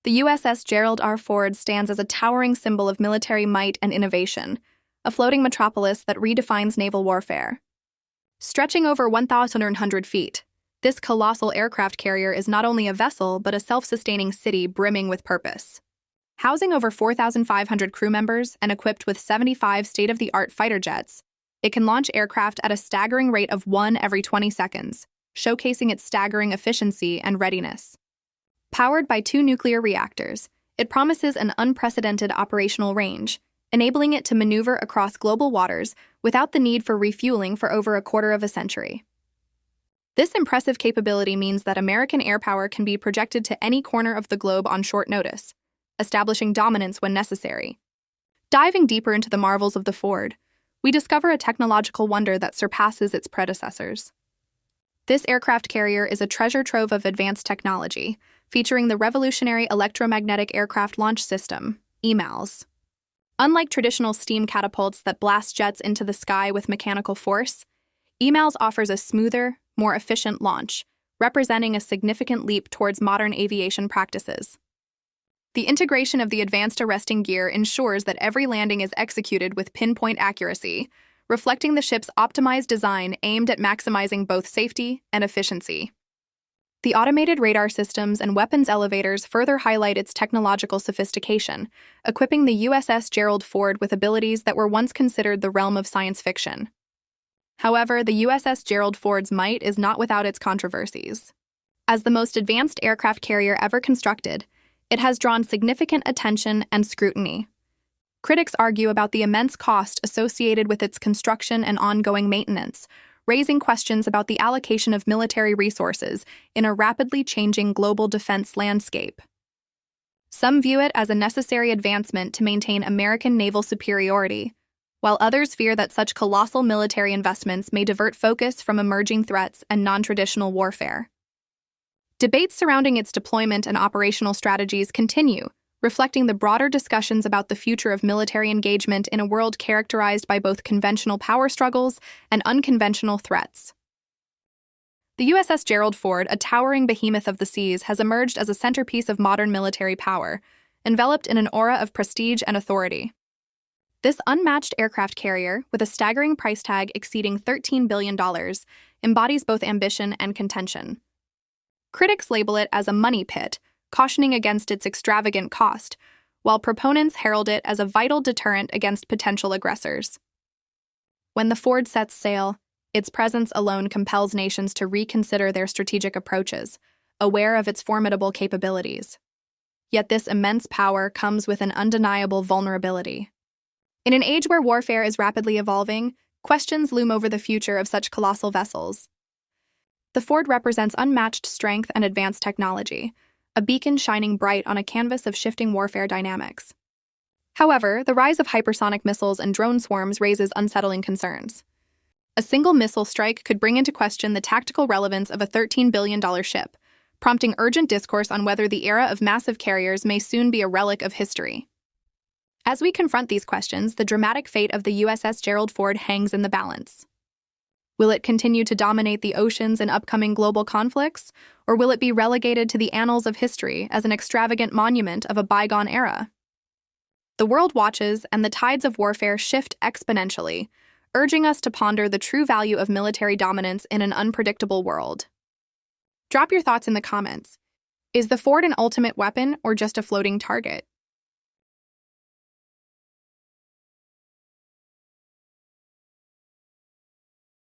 The USS Gerald R stands as a towering symbol of military might and innovation, a floating metropolis that redefines naval warfare. Stretching over 1,100 feet, this colossal aircraft carrier is not only a vessel but a self-sustaining city brimming with purpose. Housing over 4,500 crew members and equipped with 75 state-of-the-art fighter jets, it can launch aircraft at a staggering rate of 1 every 20 seconds, showcasing its staggering efficiency and readiness. Powered by 2 nuclear reactors, it promises an unprecedented operational range, enabling it to maneuver across global waters without the need for refueling for over a quarter of a century. This impressive capability means that American air power can be projected to any corner of the globe on short notice, establishing dominance when necessary. Diving deeper into the marvels of the Ford, we discover a technological wonder that surpasses its predecessors. This aircraft carrier is a treasure trove of advanced technology, featuring the revolutionary electromagnetic aircraft launch system, EMALS. Unlike traditional steam catapults that blast jets into the sky with mechanical force, EMALS offers a smoother, more efficient launch, representing a significant leap towards modern aviation practices. The integration of the advanced arresting gear ensures that every landing is executed with pinpoint accuracy, reflecting the ship's optimized design aimed at maximizing both safety and efficiency. The automated radar systems and weapons elevators further highlight its technological sophistication, equipping the USS Gerald R with abilities that were once considered the realm of science fiction. However, the USS Gerald R's might is not without its controversies. As the most advanced aircraft carrier ever constructed, it has drawn significant attention and scrutiny. Critics argue about the immense cost associated with its construction and ongoing maintenance, raising questions about the allocation of military resources in a rapidly changing global defense landscape. Some view it as a necessary advancement to maintain American naval superiority, while others fear that such colossal military investments may divert focus from emerging threats and non-traditional warfare. Debates surrounding its deployment and operational strategies continue, reflecting the broader discussions about the future of military engagement in a world characterized by both conventional power struggles and unconventional threats. The USS Gerald R, a towering behemoth of the seas, has emerged as a centerpiece of modern military power, enveloped in an aura of prestige and authority. This unmatched aircraft carrier, with a staggering price tag exceeding $13 billion, embodies both ambition and contention. Critics label it as a money pit, cautioning against its extravagant cost, while proponents herald it as a vital deterrent against potential aggressors. When the Ford sets sail, its presence alone compels nations to reconsider their strategic approaches, aware of its formidable capabilities. Yet this immense power comes with an undeniable vulnerability. In an age where warfare is rapidly evolving, questions loom over the future of such colossal vessels. The Ford represents unmatched strength and advanced technology, a beacon shining bright on a canvas of shifting warfare dynamics. However, the rise of hypersonic missiles and drone swarms raises unsettling concerns. A single missile strike could bring into question the tactical relevance of a $13 billion ship, prompting urgent discourse on whether the era of massive carriers may soon be a relic of history. As we confront these questions, the dramatic fate of the USS Gerald R hangs in the balance. Will it continue to dominate the oceans in upcoming global conflicts, or will it be relegated to the annals of history as an extravagant monument of a bygone era? The world watches, and the tides of warfare shift exponentially, urging us to ponder the true value of military dominance in an unpredictable world. Drop your thoughts in the comments. Is the Ford an ultimate weapon or just a floating target?